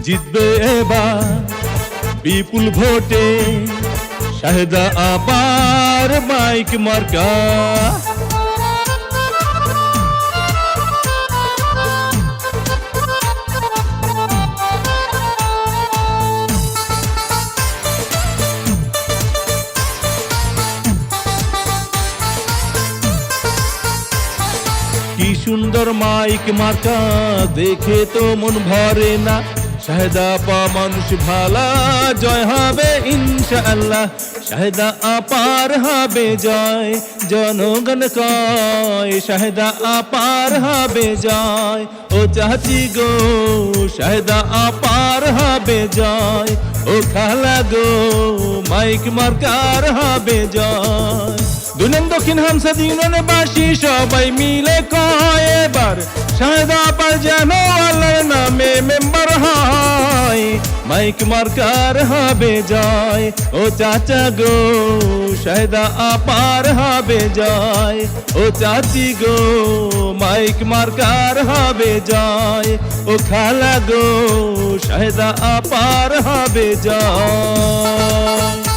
জিতবে এবার বিপুল ভোটে শাহেদা আপার মাইক মার্কা। কি সুন্দর মাইক মার্কা, দেখে তো মন ভরে না। শাহেদা আপা মানুষ ভালা, জয় হবে ইনশাআল্লাহ। শাহেদা আপার হবে জয়, জনগণ কয় শাহেদা আপার হবে জয়। ও চাচি গো শাহেদা আপার হবে জয়, ও খালা গো মাইক মার্কার হবে জয়। দুনিয়া দক্ষিণ হামসাদ ইউনিয়নবাসী সবাই মিলে কয় এবার শাহেদা আপার যেন আল্লাহর নামে মেম্বার হয়। মাইক মার্কার হবে জয়, ও চাচা গো শাহেদা আপার হবে জয়। ও চাচি গো মাইক মার্কার হবে জয়, ও খালা গো শাহেদা আপার হবে জয়।